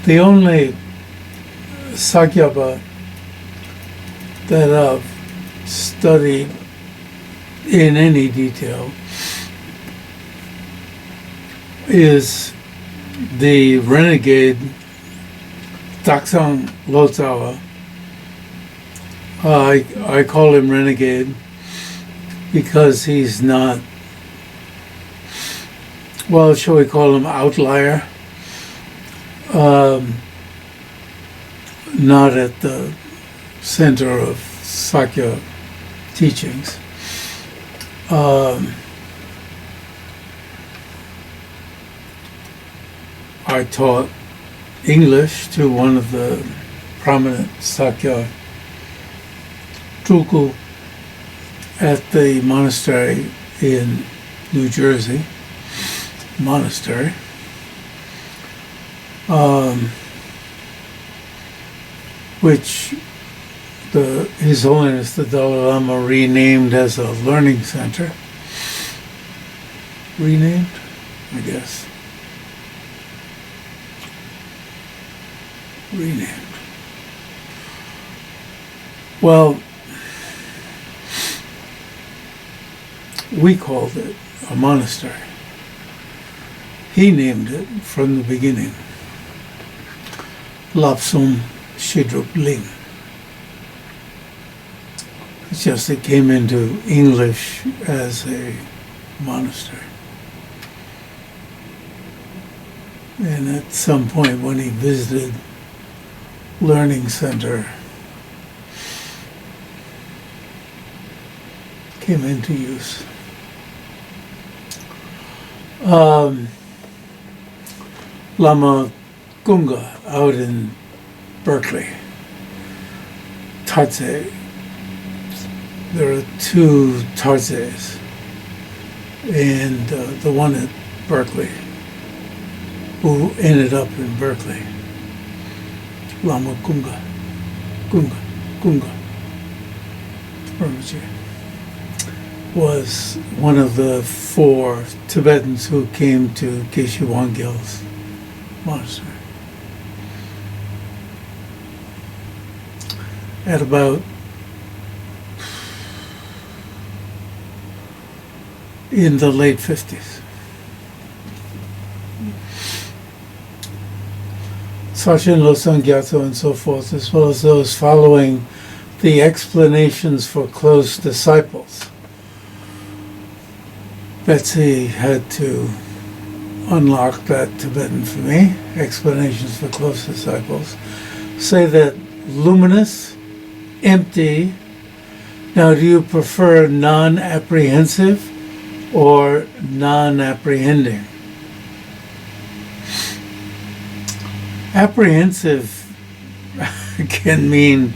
The only Sakyapa that I've studied in any detail is the renegade Daksang Lotsawa. I call him renegade because he's not, well, shall we call him outlier? Not at the center of Sakya teachings. I taught English to one of the prominent Sakya Tulku at the monastery in New Jersey. Monastery. Which His Holiness the Dalai Lama renamed as a learning center. Renamed, I guess. Renamed. Well, we called it a monastery. He named it from the beginning. Lapsum Shidrup Ling. It's just it came into English as a monastery. And at some point when he visited Learning Center, came into use. Lama Gunga out in Berkeley, Tartse. There are two Tartses, and the one at Berkeley, who ended up in Berkeley, Lama Gunga Rinpoche, was one of the 4 Tibetans who came to Geshe Wangyal's monastery. At about in the late 50s. Sachin Losang Gyatso and so forth, as well as those following the explanations for close disciples. Betsy had to unlock that Tibetan for me, explanations for close disciples, say that luminous, empty. Now, do you prefer non-apprehensive or non-apprehending? Apprehensive can mean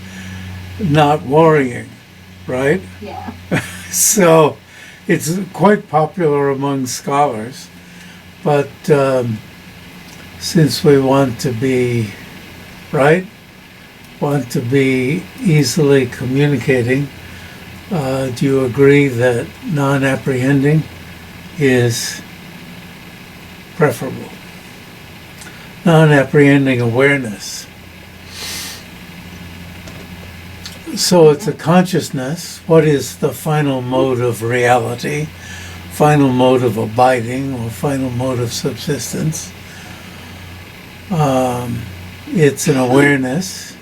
not worrying, right? Yeah. So it's quite popular among scholars, but since we want to be, right, want to be easily communicating, do you agree that non-apprehending is preferable? Non-apprehending awareness. So it's a consciousness. What is the final mode of reality, final mode of abiding, or final mode of subsistence? It's an awareness.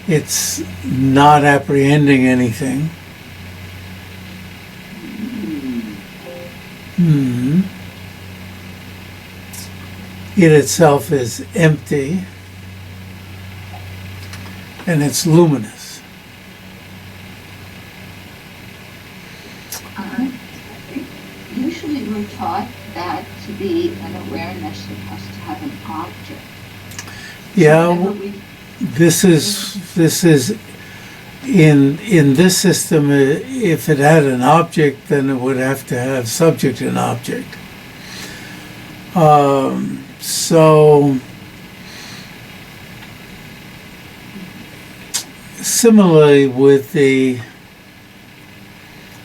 It's not apprehending anything. It itself is empty, and it's luminous. Usually we're taught that to be an awareness, it has to have an object. Yeah, this is in this system. If it had an object, then it would have to have subject and object. So similarly with the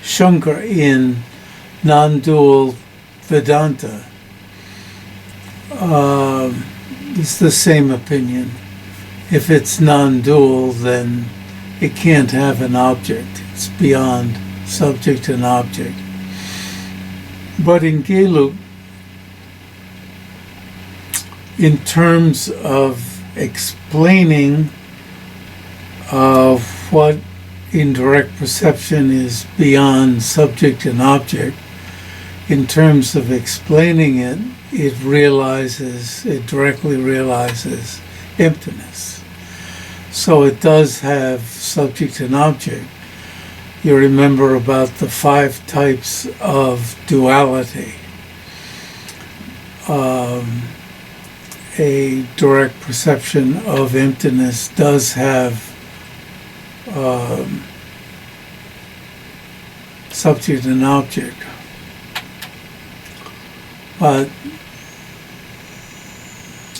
Shankar in non-dual Vedanta, It's the same opinion. If it's non-dual, then it can't have an object. It's beyond subject and object. But in Gelug, in terms of explaining what indirect perception is beyond subject and object, in terms of explaining it, it directly realizes emptiness. So it does have subject and object. You remember about the 5 types of duality. A direct perception of emptiness does have subject and object. But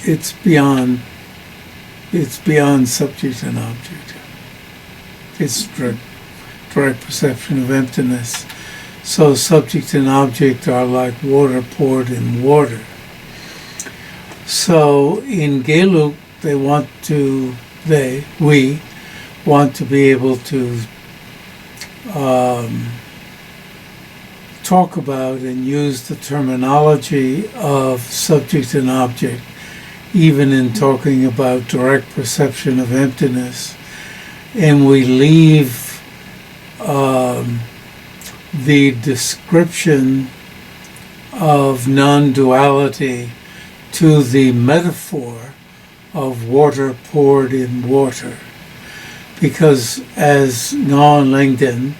it's beyond subject and object. It's direct perception of emptiness. So subject and object are like water poured in water. So in Gelug, we want to be able to talk about and use the terminology of subject and object, even in talking about direct perception of emptiness. And we leave the description of non-duality to the metaphor of water poured in water. Because as Ngon Langdon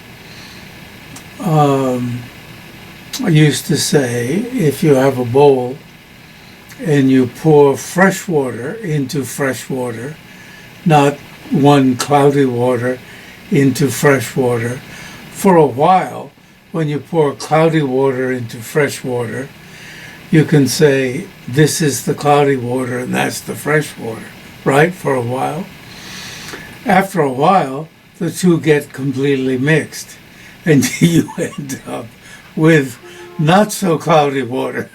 used to say, if you have a bowl and you pour fresh water into fresh water, not one cloudy water into fresh water, for a while, when you pour cloudy water into fresh water, you can say, this is the cloudy water and that's the fresh water, right, for a while. After a while, the two get completely mixed, and you end up with not so cloudy water.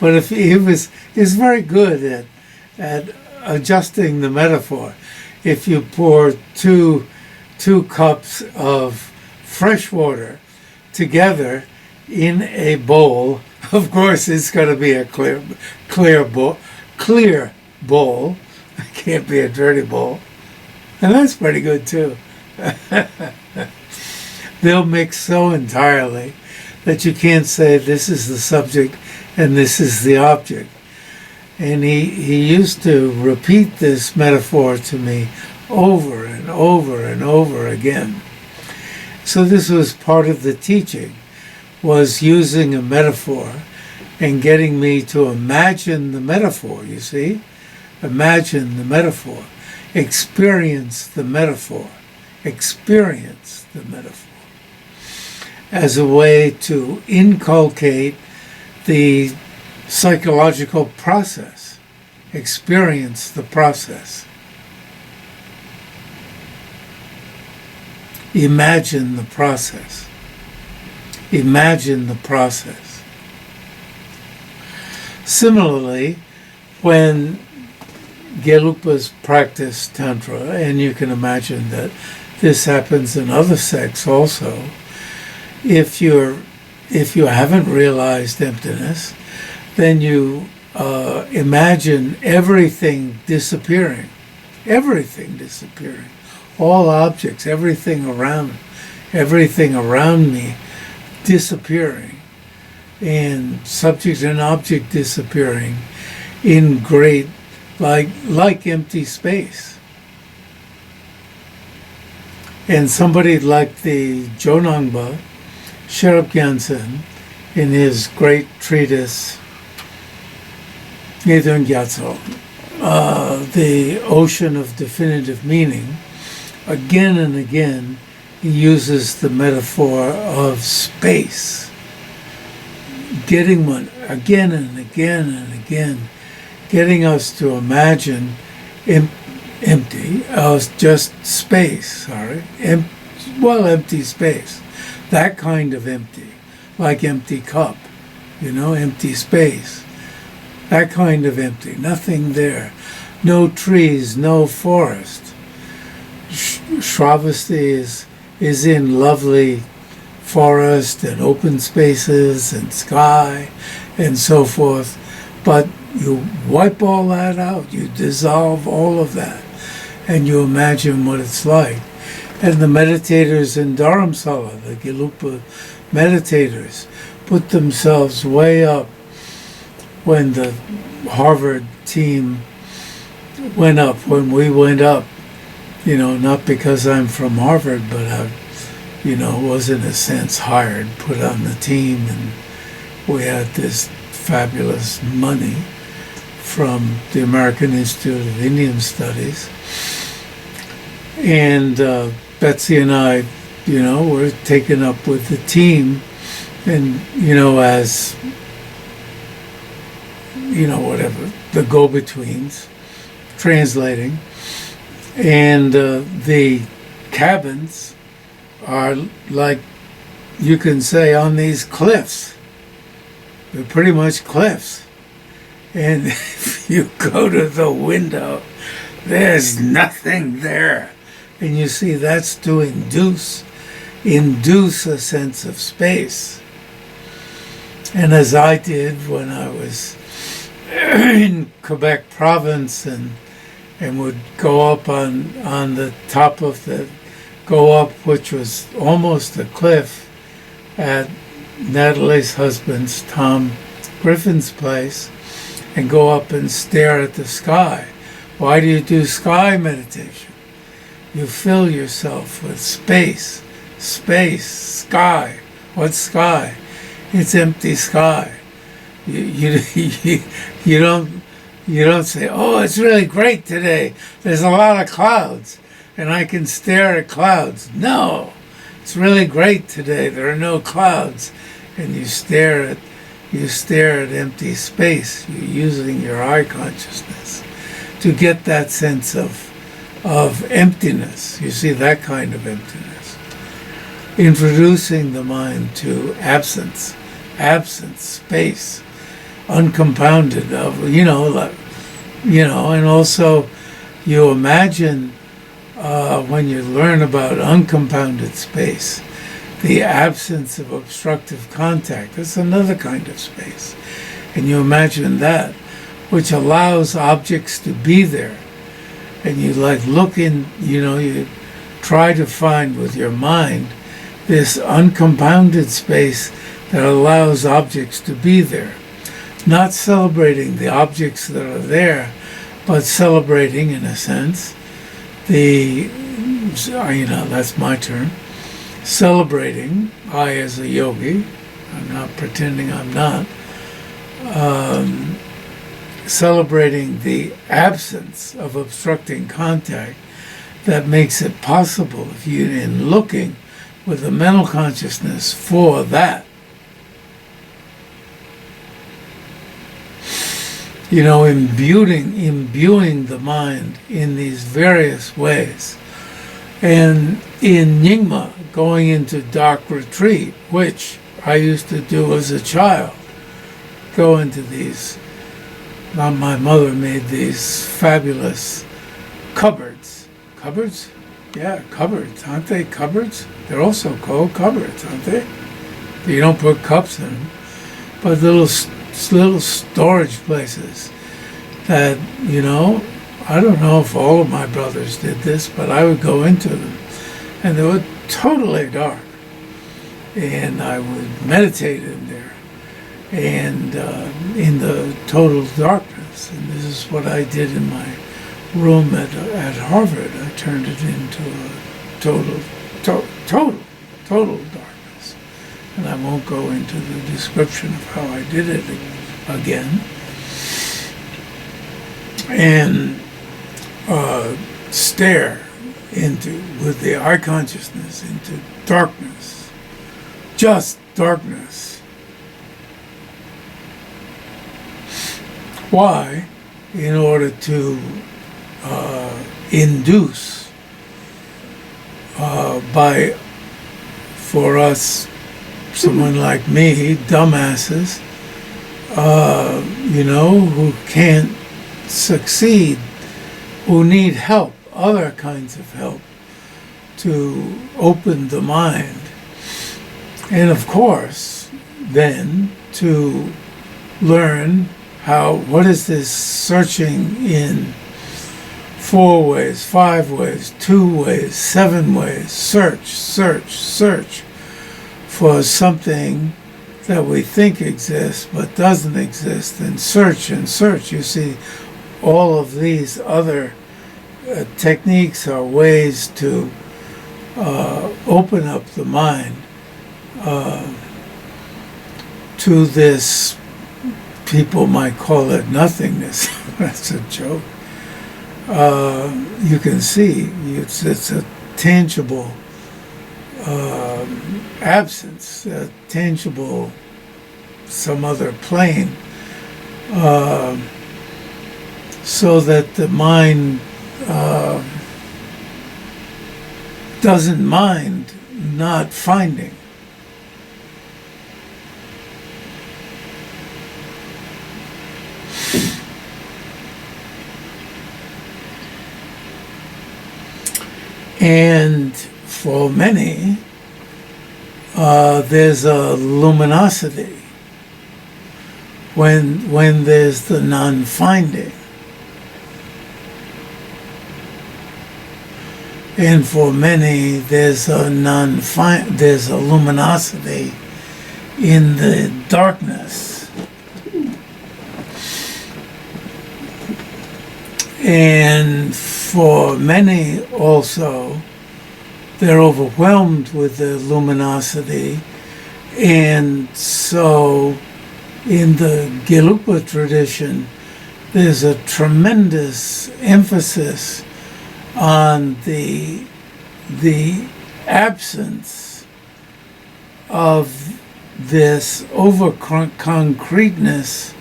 But if he's very good at adjusting the metaphor. If you pour two cups of fresh water together in a bowl, of course it's going to be a clear bowl. It can't be a dirty bowl. And that's pretty good too. They'll mix so entirely that you can't say this is the subject and this is the object. And he used to repeat this metaphor to me over and over and over again. So this was part of the teaching, was using a metaphor and getting me to imagine the metaphor, you see? Imagine the metaphor. Experience the metaphor. Experience the metaphor. As a way to inculcate the psychological process. Experience the process. Imagine the process. Imagine the process. Similarly, when Gelugpas practice Tantra, and you can imagine that this happens in other sects also, if you haven't realized emptiness, then you imagine everything disappearing, all objects, everything around me disappearing, and subject and object disappearing in great, like empty space. And somebody like the Jo-nang, Sherab Gyaltsen, in his great treatise, The Ocean of Definitive Meaning, again and again, he uses the metaphor of space, getting one again and again and again, getting us to imagine empty, just space, empty space, that kind of empty, like empty cup, empty space, That kind of empty, nothing there. No trees, no forest. Shravasti is in lovely forest and open spaces and sky and so forth. But you wipe all that out, you dissolve all of that, and you imagine what it's like. And the meditators in Dharamsala, the Gelugpa meditators, put themselves way up when the Harvard team went up, when we went up, not because I'm from Harvard, but I, was in a sense hired, put on the team, and we had this fabulous money from the American Institute of Indian Studies. And Betsy and I, were taken up with the team, and, as, whatever, the go-betweens, translating. And the cabins are like, you can say, on these cliffs. They're pretty much cliffs. And if you go to the window, there's nothing there. And you see, that's to induce a sense of space. And as I did when I was in Quebec province and would go up on the top of which was almost a cliff, at Natalie's husband's, Tom Griffin's place, and go up and stare at the sky. Why do you do sky meditation? You fill yourself with space, sky. What's sky? It's empty sky. You don't say, oh, it's really great today. There's a lot of clouds, and I can stare at clouds. No, it's really great today. There are no clouds, and you stare at empty space. You're using your eye consciousness to get that sense of emptiness. You see, that kind of emptiness. Introducing the mind to absence, space, uncompounded and also you imagine when you learn about uncompounded space, the absence of obstructive contact. That's another kind of space. And you imagine that, which allows objects to be there. And you look in, you try to find with your mind this uncompounded space that allows objects to be there. Not celebrating the objects that are there, but celebrating, in a sense, that's my term, celebrating, I as a yogi, I'm not pretending I'm not, celebrating the absence of obstructing contact that makes it possible, if you, in looking with the mental consciousness for that, imbuing the mind in these various ways. And in Nying-ma, going into dark retreat, which I used to do as a child, go into these, my mother made these fabulous cupboards. Cupboards? Yeah, cupboards. Aren't they cupboards? They're also called cupboards, aren't they? You don't put cups in them. But little storage places that, I don't know if all of my brothers did this, but I would go into them and they were totally dark. And I would meditate in there and in the total darkness. And this is what I did in my room at Harvard. I turned it into a total darkness. And I won't go into the description of how I did it again. And stare with the eye consciousness into darkness, just darkness. Why? In order to induce for us, someone like me, dumbasses, who can't succeed, who need help, other kinds of help, to open the mind. And of course, then to learn what is this searching in 4 ways, 5 ways, 2 ways, 7 ways, search for something that we think exists but doesn't exist, and search. You see, all of these other techniques are ways to open up the mind to this, people might call it nothingness. That's a joke. You can see it's a tangible absence, a tangible some other plane, so that the mind doesn't mind not finding. And for many, there's a luminosity when there's the non-finding. And for many, there's a luminosity in the darkness. And for many also, they're overwhelmed with the luminosity. And so in the Gelugpa tradition, there's a tremendous emphasis on the absence of this over-concreteness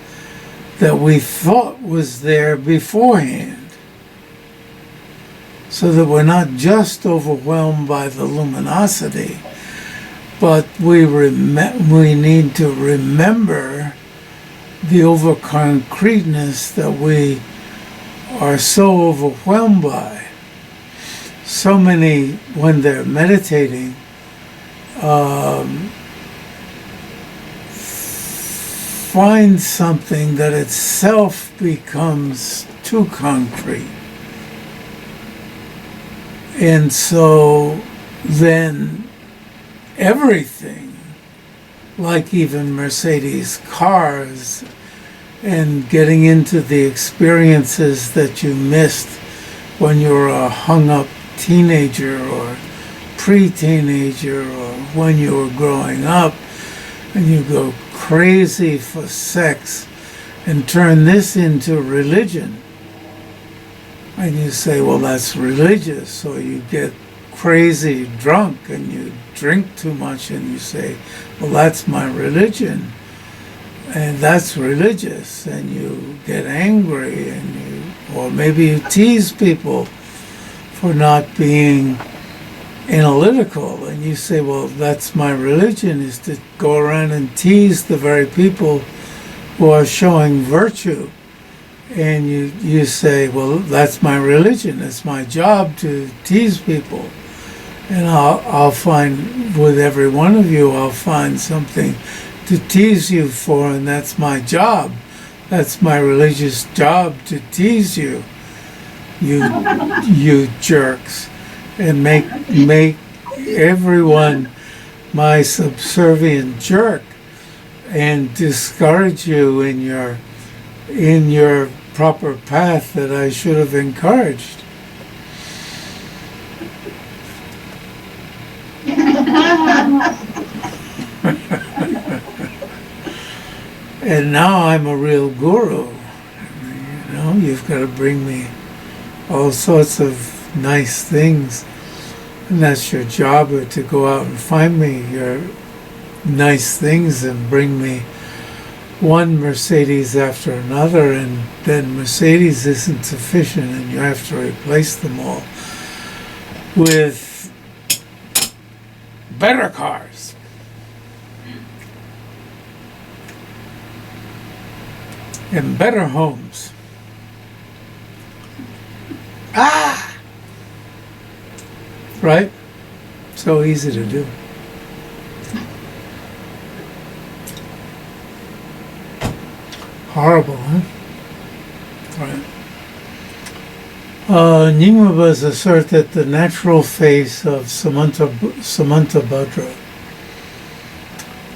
that we thought was there beforehand. So that we're not just overwhelmed by the luminosity, but we need to remember the over-concreteness that we are so overwhelmed by. So many, when they're meditating, find something that itself becomes too concrete. And so then everything, like even Mercedes cars, and getting into the experiences that you missed when you were a hung-up teenager or pre-teenager, or when you were growing up, and you go crazy for sex and turn this into religion. And you say, well, that's religious. Or you get crazy drunk and you drink too much and you say, well, that's my religion. And that's religious. And you get angry, or maybe you tease people for not being analytical. And you say, well, that's my religion, is to go around and tease the very people who are showing virtue. And you say, well, that's my religion. It's my job to tease people. And I'll find, with every one of you, I'll find something to tease you for, and that's my job. That's my religious job, to tease you, you jerks, and make everyone my subservient jerk, and discourage you in your proper path that I should have encouraged. And now I'm a real guru. You've got to bring me all sorts of nice things. And that's your job, to go out and find me your nice things and bring me one Mercedes after another, and then Mercedes isn't sufficient and you have to replace them all with better cars. and better homes. Ah! Right? So easy to do. Horrible, huh? Right. Nying-ma assert that the natural face of Samantabhadra.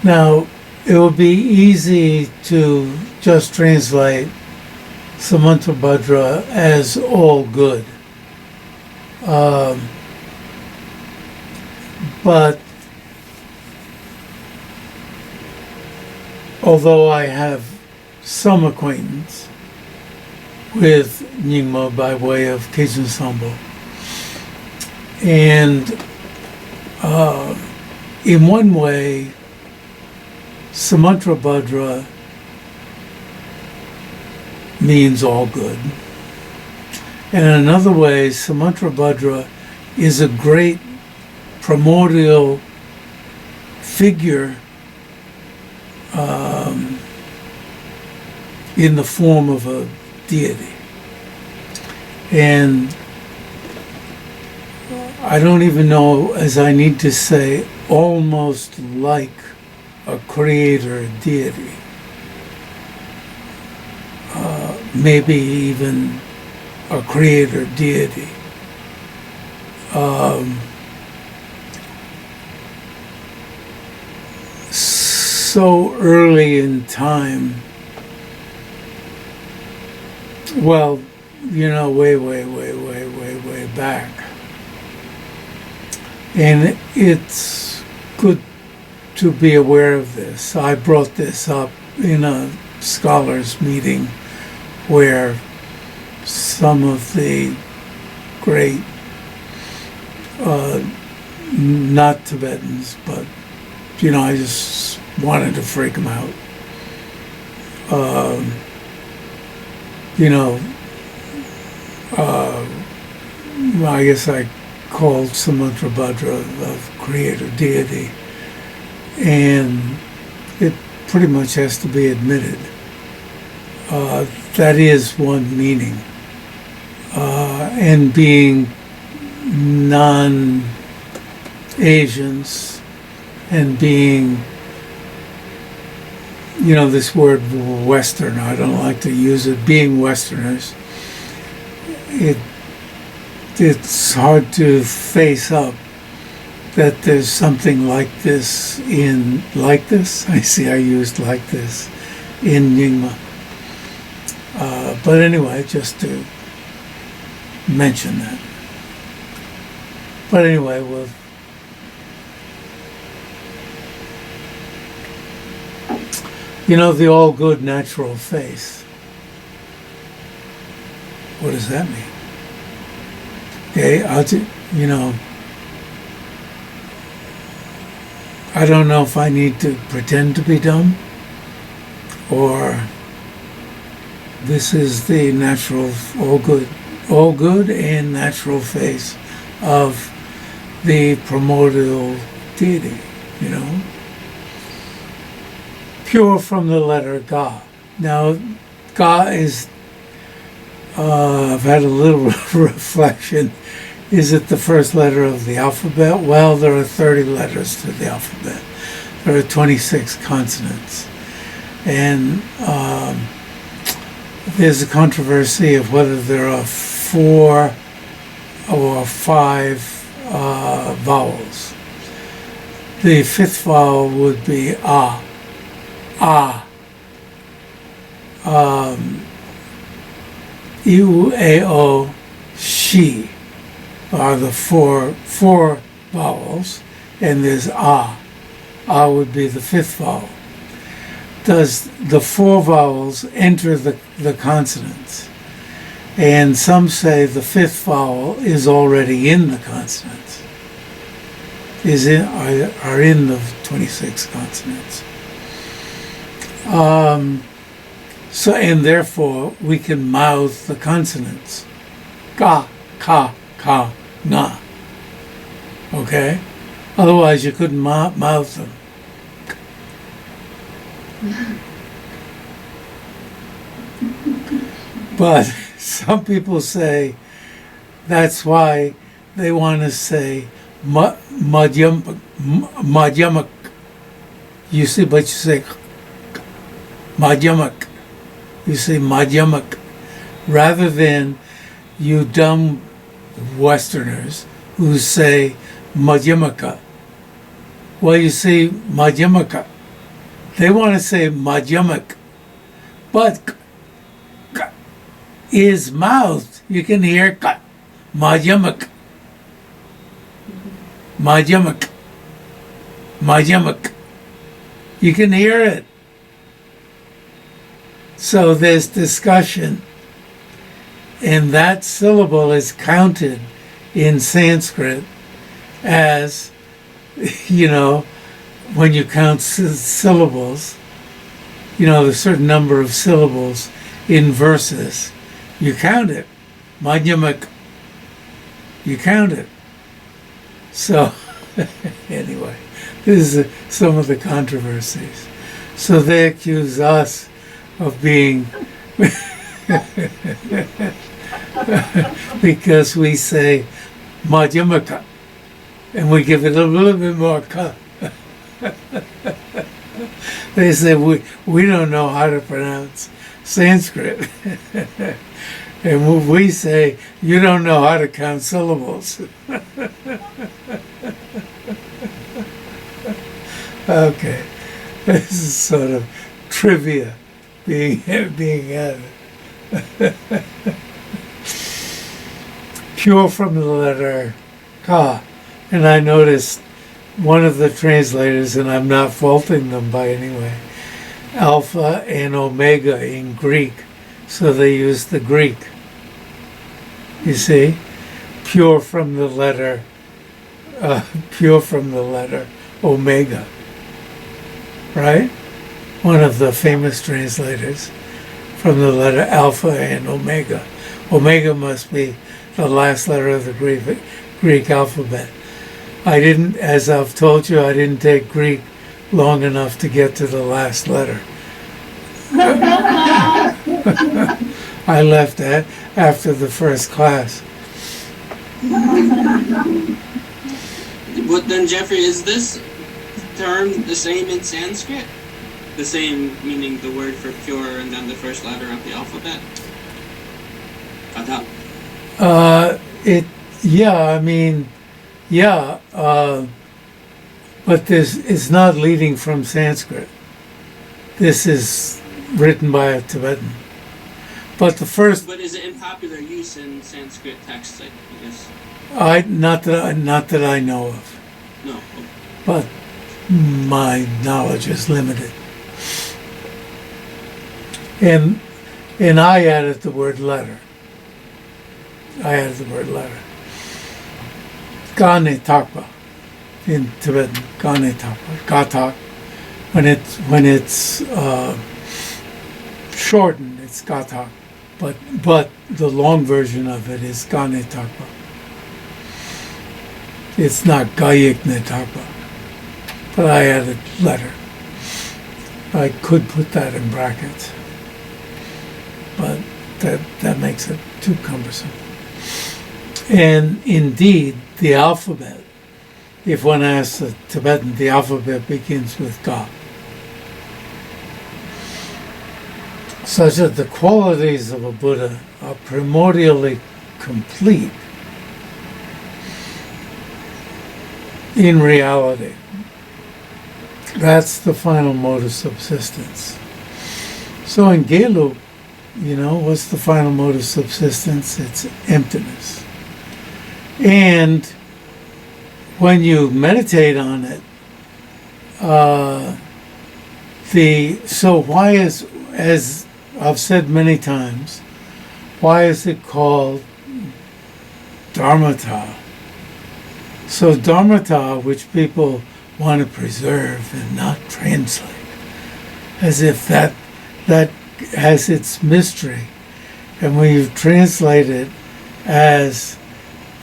Now, it would be easy to just translate Samantabhadra as all good. But although I have some acquaintance with Nying-ma by way of Keijun Sambo, and in one way, Samantabhadra means all good. And in another way, Samantabhadra is a great primordial figure in the form of a deity. And I don't even know, as I need to say, almost like a creator deity. Maybe even a creator deity. So early in time, well, way back. And it's good to be aware of this. I brought this up in a scholars meeting where some of the great, not Tibetans, but, I just wanted to freak them out. I guess I called Samantabhadra a creator deity, and it pretty much has to be admitted. That is one meaning. And being non-Asians and being, this word Western, I don't like to use it, being Westerners, it's hard to face up that there's something like this I see I used like this in Nying-ma. But anyway, just to mention that. But anyway, the all good natural face. What does that mean? Okay, I don't know if I need to pretend to be dumb, or this is the natural, all good and natural face of the primordial deity, Pure from the letter Ga. Now, Ga is, I've had a little reflection. Is it the first letter of the alphabet? Well, there are 30 letters to the alphabet. There are 26 consonants. And there's a controversy of whether there are 4 or 5 vowels. The 5th vowel would be A. Iu, A, O, Shi are the four vowels, and there's A. A would be the 5th vowel. Does the 4 vowels enter the consonants? And some say the 5th vowel is already in the consonants, are in the 26 consonants. So, and therefore we can mouth the consonants. Ka, ka, ka, na. Okay? Otherwise you couldn't mouth them. But some people say that's why they want to say madhyamak. You see, but you say madhyamak. You say madhyamak. Rather than you dumb Westerners who say madhyamaka. Well, you say madhyamaka. They want to say madhyamak. But k is mouthed. You can hear k. Madhyamak. Madhyamak. Madhyamak. You can hear it. So there's discussion. And that syllable is counted in Sanskrit as, when you count syllables, there's a certain number of syllables in verses. You count it. Madhyamak. You count it. So, anyway, this is some of the controversies. So they accuse us of being, because we say madhyamaka, and we give it a little bit more ka. They say we don't know how to pronounce Sanskrit. And we say, you don't know how to count syllables. Okay. This is sort of trivia being added. Pure from the letter ka. And I noticed one of the translators, and I'm not faulting them by any way, alpha and omega in Greek. So they use the Greek. You see? Pure from the letter omega. Right? One of the famous translators from the letter alpha and omega. Omega must be the last letter of the Greek alphabet. As I've told you, I didn't take Greek long enough to get to the last letter. I left after the first class. But then, Jeffrey, is this term the same in Sanskrit? The same meaning the word for pure and then the first letter of the alphabet? Kata. But it's not leading from Sanskrit. This is written by a Tibetan. But But is it in popular use in Sanskrit texts? I guess. Not that I know of. No. Okay. But my knowledge is limited. And I added the word letter. Gane takpa in Tibetan. Gane takpa. Gatak. When it's shortened, it's gatak. But the long version of it is Gane takpa. It's not Gayikne takpa. But I added letter. I could put that in brackets. But that makes it too cumbersome. And indeed, the alphabet, if one asks a Tibetan, the alphabet begins with Ga. Such that the qualities of a Buddha are primordially complete in reality. That's the final mode of subsistence. So in Gelug, what's the final mode of subsistence? It's emptiness. And when you meditate on it, so why is, as I've said many times, why is it called Dharmata? So Dharmata, which people want to preserve and not translate, as if that has its mystery. And when you translate it as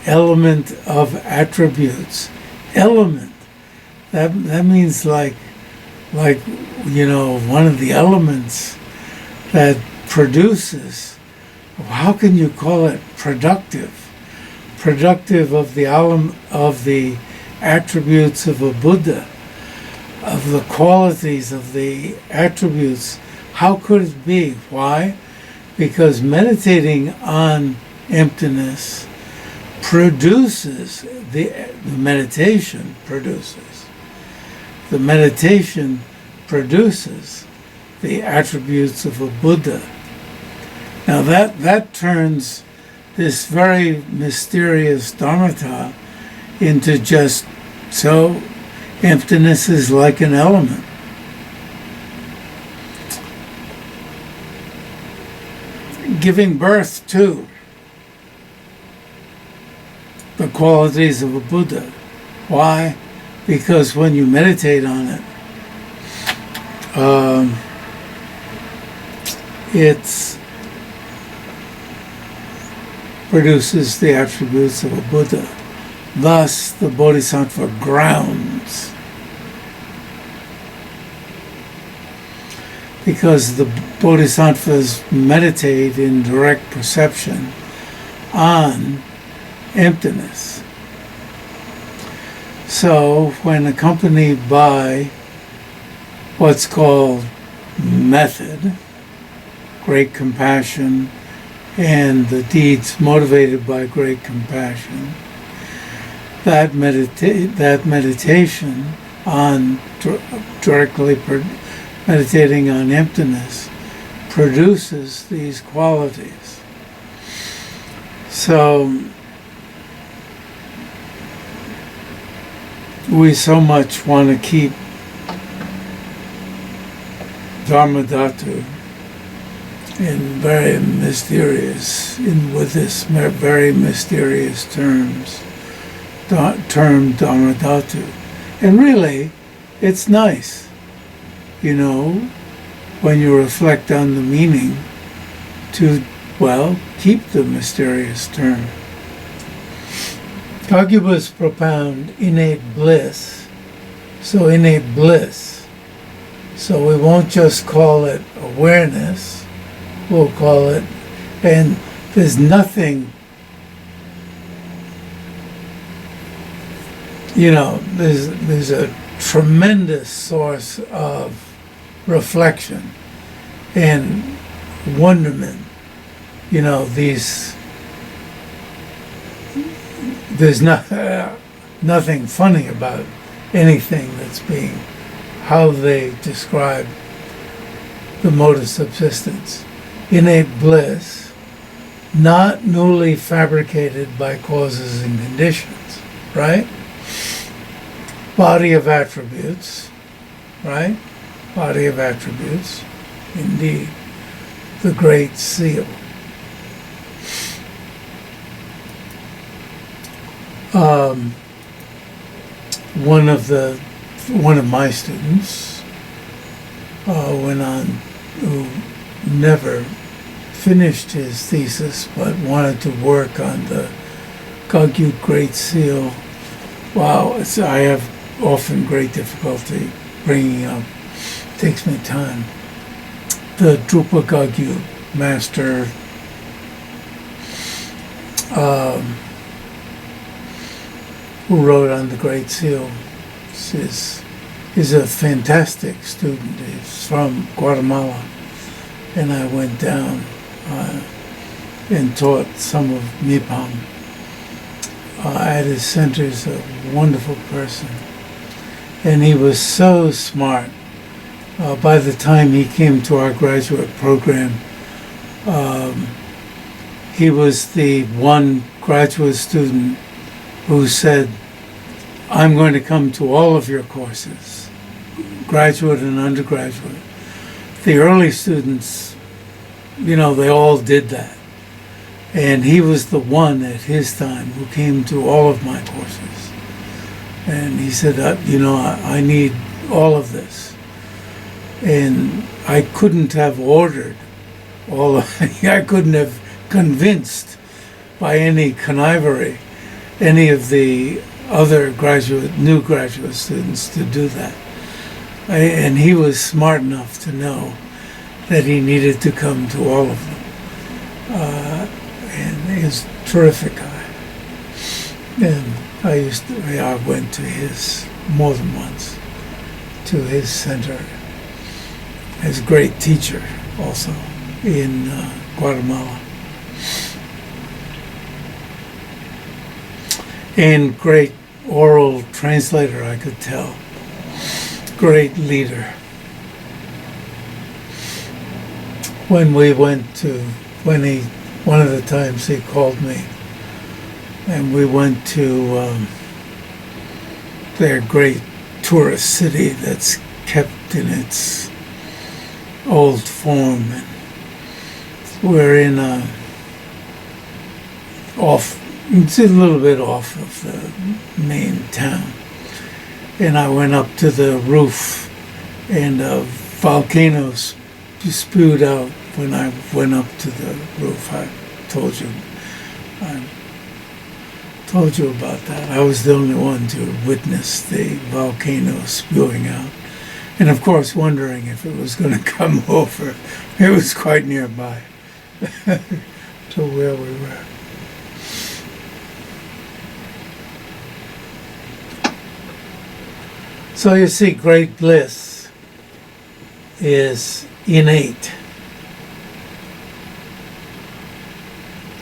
element of attributes, element, that means like one of the elements that produces How can you call it productive? Productive of the attributes of a Buddha, of the qualities of the attributes. How could it be? Why? Because meditating on emptiness produces the meditation produces the attributes of a Buddha. Now that turns this very mysterious dharmata into just so emptiness is like an element. Giving birth to the qualities of a Buddha. Why? Because when you meditate on it, it produces the attributes of a Buddha. Thus, the Bodhisattva grounds. Because the Bodhisattvas meditate in direct perception on emptiness. So, when accompanied by what's called method, great compassion, and the deeds motivated by great compassion, that meditation on directly meditating on emptiness produces these qualities. So we so much want to keep Dharmadhatu in very mysterious, with this very mysterious term Dharmadhatu. And really, it's nice, when you reflect on the meaning, to, keep the mysterious term. Kagyu propound innate bliss. So innate bliss. So we won't just call it awareness, we'll call it, and there's nothing, there's a tremendous source of reflection and wonderment. There's nothing funny about anything that's being, how they describe the mode of subsistence. Innate bliss, not newly fabricated by causes and conditions, right? Body of attributes, right? Body of attributes, indeed. The Great Seal. One of my students went on, who never finished his thesis but wanted to work on the Ka-gyu Great Seal. Wow, I have often great difficulty bringing up. It takes me time. The Drug-pa Kagyu master who wrote on the Great Seal is a fantastic student. He's from Guatemala, and I went down and taught some of Mipam at his center. He's a wonderful person, and he was so smart. By the time he came to our graduate program, he was the one graduate student who said, I'm going to come to all of your courses, graduate and undergraduate. The early students, they all did that. And he was the one at his time who came to all of my courses. And he said, I need all of this. And I couldn't have ordered I couldn't have convinced by any connivery any of the other new graduate students to do that. And he was smart enough to know that he needed to come to all of them. is a terrific guy. And I went to his, more than once, to his center. He's a great teacher also in Guatemala. And great oral translator, I could tell. Great leader. When we went to, one of the times he called me, and we went to their great tourist city that's kept in its old form. And we're in it's a little bit off of the main town. And I went up to the roof, and volcanoes spewed out when I went up to the roof. I told you about that. I was the only one to witness the volcano spewing out. And of course, wondering if it was going to come over. It was quite nearby to where we were. So you see, great bliss is innate,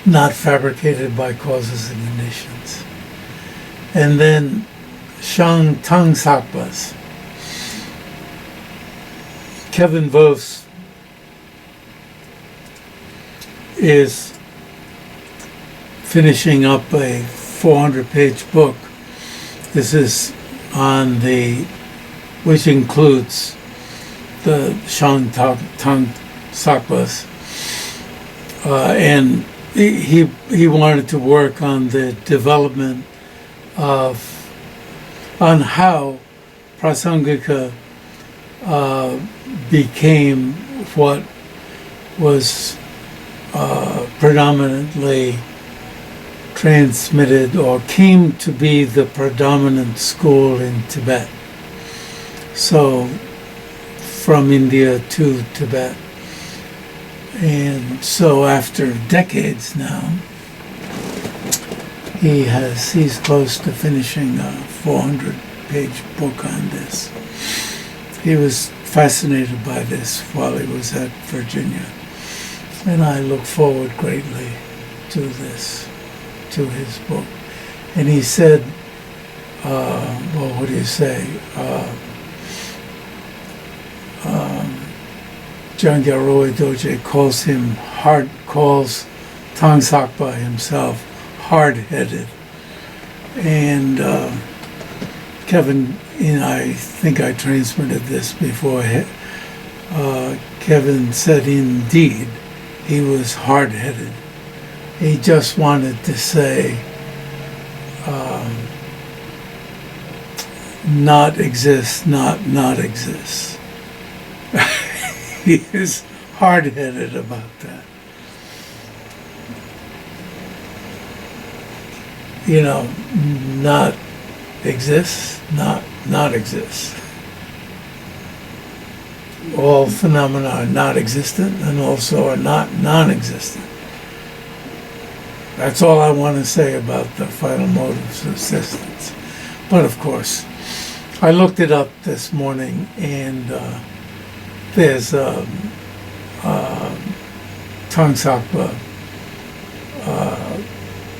not fabricated by causes and conditions. And then Zhang Thang-sag, Kevin Vos is finishing up a 400-page book. This is on which includes the Zhang Thang-sag, and he wanted to work on the development on how Prasangika became what was predominantly transmitted, or came to be the predominant school in Tibet. So from India to Tibet. And so after decades now, he's close to finishing a 400-page book on this. He was fascinated by this while he was at Virginia. And I look forward greatly to this, to his book. And he said, what do you say? Jang-kya calls Thang-sag himself hard-headed. And Kevin, I think I transmitted this before, Kevin said indeed he was hard-headed. He just wanted to say not exists, not exists. He is hard-headed about that. You know, not exists, not exists. All phenomena are not existent and also are not non-existent. That's all I want to say about the final mode of subsistence. But of course, I looked it up this morning, and there's Thang-sag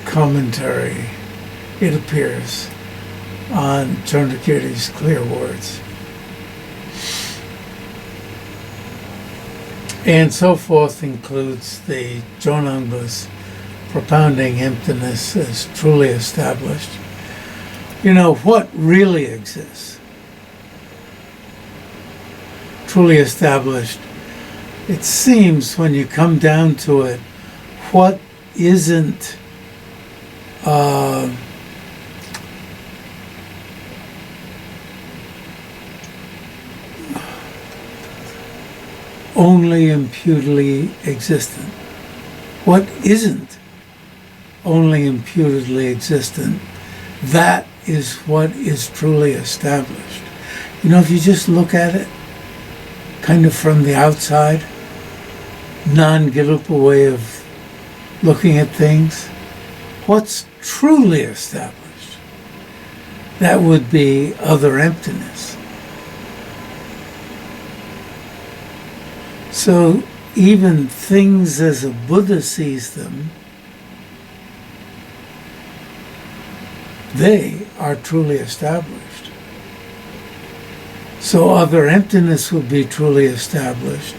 commentary, it appears, on Chandrakirti's clear words. And so forth includes the Jo-nang's propounding emptiness as truly established. You know, what really exists, truly established, it seems when you come down to it, what isn't only imputedly existent? What isn't only imputedly existent? That is what is truly established. You know, if you just look at it kind of from the outside, non-Gelugpa way of looking at things, what's truly established? That would be other emptiness. So even things as a Buddha sees them, they are truly established. So other emptiness would be truly established.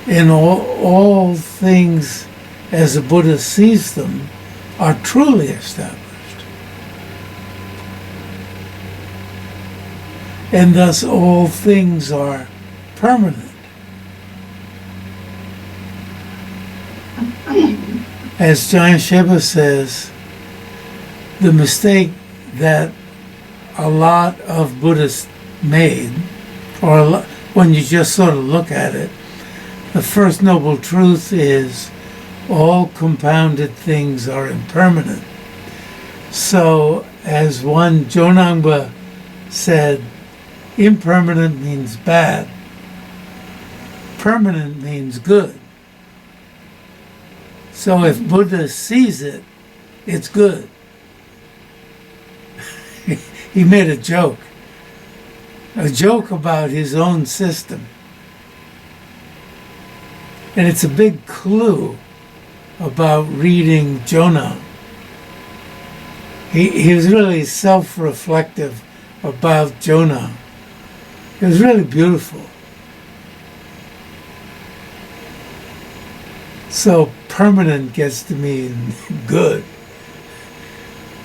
And all things as the Buddha sees them are truly established. And thus all things are permanent. As John Sheba says, the mistake that a lot of Buddhists made, or when you just sort of look at it, the first noble truth is all compounded things are impermanent. So, as one Jo-nang said, impermanent means bad, permanent means good. So if Buddha sees it, it's good. He made a joke about his own system. And it's a big clue about reading Jo-nang. He was really self-reflective about Jo-nang. It was really beautiful. So permanent gets to mean good.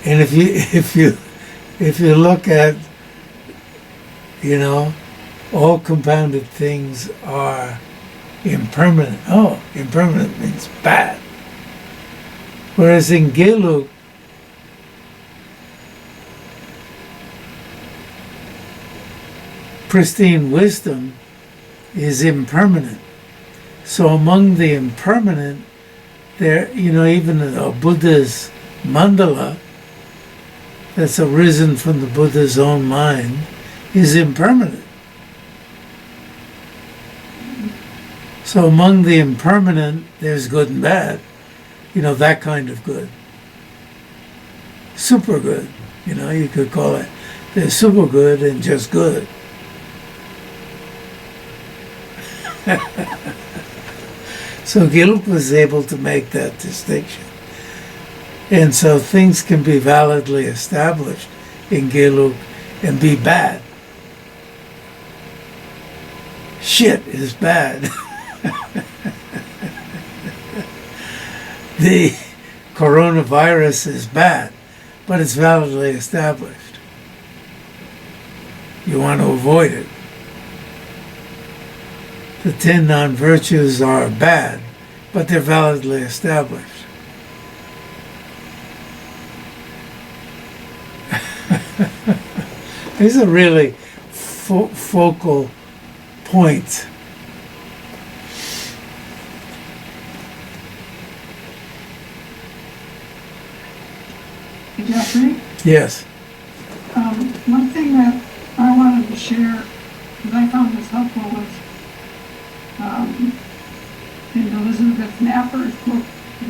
And if you look at, all compounded things are impermanent. Oh, impermanent means bad. Whereas in Gelug, pristine wisdom is impermanent. So among the impermanent, there, even a Buddha's mandala that's arisen from the Buddha's own mind is impermanent. So among the impermanent, there's good and bad. That kind of good. Super good. You could call it. There's super good and just good. So Gelug was able to make that distinction. And so things can be validly established in Gelug and be bad. Shit is bad. The coronavirus is bad, but it's validly established. You want to avoid it. The 10 non-virtues are bad, but they're validly established. These are really focal points. Jeffrey? Yes. One thing that I wanted to share, because I found this helpful, was in Elizabeth Napper's book,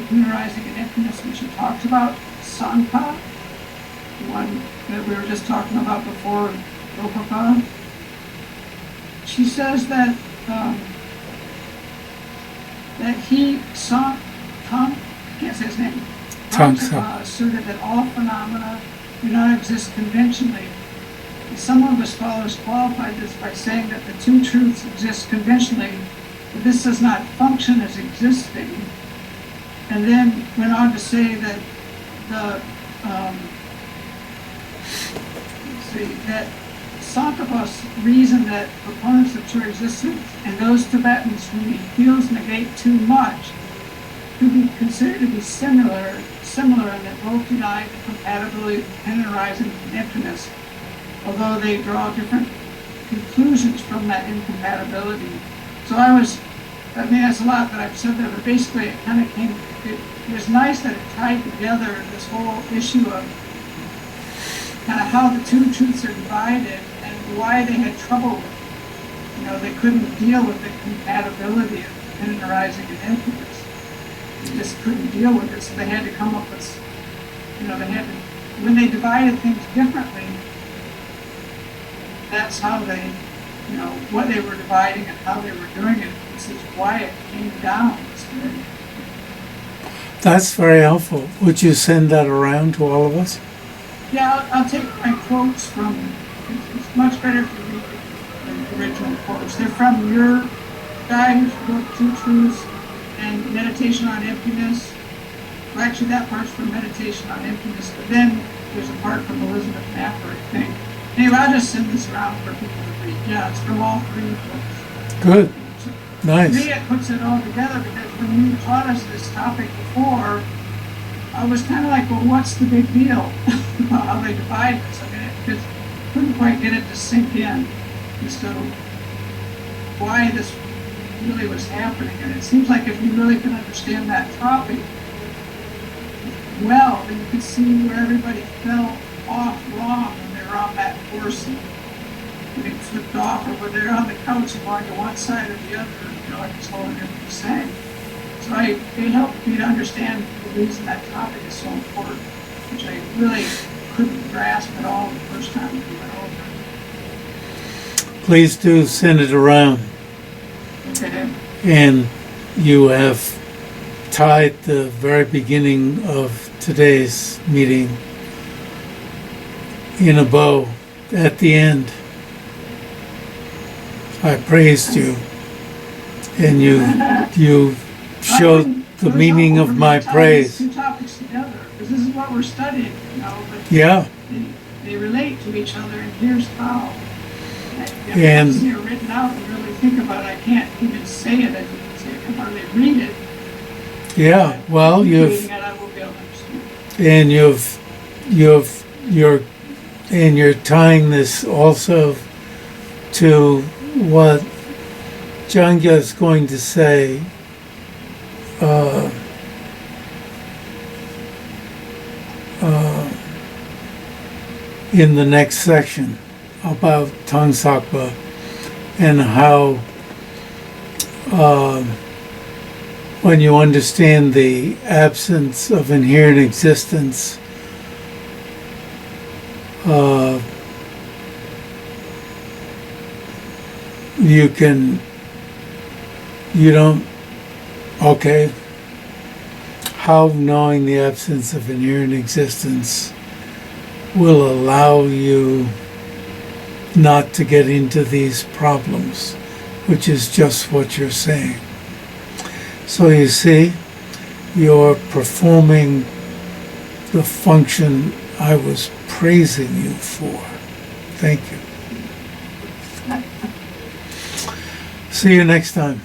Luminizing and Emptiness, when she talks about Sanpa, the one that we were just talking about before, Röl-pay-dor-je. She says that he, Zhang Thang, I can't say his name, asserted that all phenomena do not exist conventionally. And some of the scholars qualified this by saying that the two truths exist conventionally, but this does not function as existing. And then went on to say that that Sankapos reasoned that proponents of true existence and those Tibetans whom he feels negate too much could be considered to be similar in that both deny the compatibility of dependent arising from emptiness, although they draw different conclusions from that incompatibility. So that's a lot that I've said there, but basically it kind of it was nice that it tied together this whole issue of kind of how the two truths are divided and why they had trouble with it. They couldn't deal with the compatibility of dependent arising and emptiness. They just couldn't deal with it, so they had to come up with they had to, when they divided things differently, that's how they, what they were dividing and how they were doing it. This is why it came down this way. That's very helpful. Would you send that around to all of us? Yeah, I'll take my quotes from, it's much better if you read the original quotes. They're from your guy who's wrote Two Truths and Meditation on Emptiness. Well, actually, that part's from Meditation on Emptiness, but then there's a part from Elizabeth Napper, I think. Anyway, I'll just send this around for people to read. Yeah, it's from all three books. Good. To Nice. me, it puts it all together, because when you taught us this topic before, I was kind of like, well, what's the big deal about how they divide this? I mean, because I couldn't quite get it to sink in as to why this really was happening. And it seems like if you really can understand that topic well, then you could see where everybody fell off wrong when they were on that course and they flipped off, or when they're on the couch and going to one side or the other, like it's all different saying. So it helped me to understand the reason that topic is so important, which I really couldn't grasp at all the first time we went over it. Please do send it around. Okay. And you have tied the very beginning of today's meeting in a bow at the end. I praised you, and you showed the meaning of my praise. Two topics together, because this is what we're studying, but Yeah. they relate to each other, and here's how. And it's here written out and really think about it. I can't even say it. I can hardly read it. yeah, well, Reading it, I will be able to understand. and you're tying this also to what Jang-kya is going to say in the next section about Thang-sag and how when you understand the absence of inherent existence, how knowing the absence of inherent existence will allow you not to get into these problems, which is just what you're saying. So you see, you're performing the function I was praising you for. Thank you. See you next time.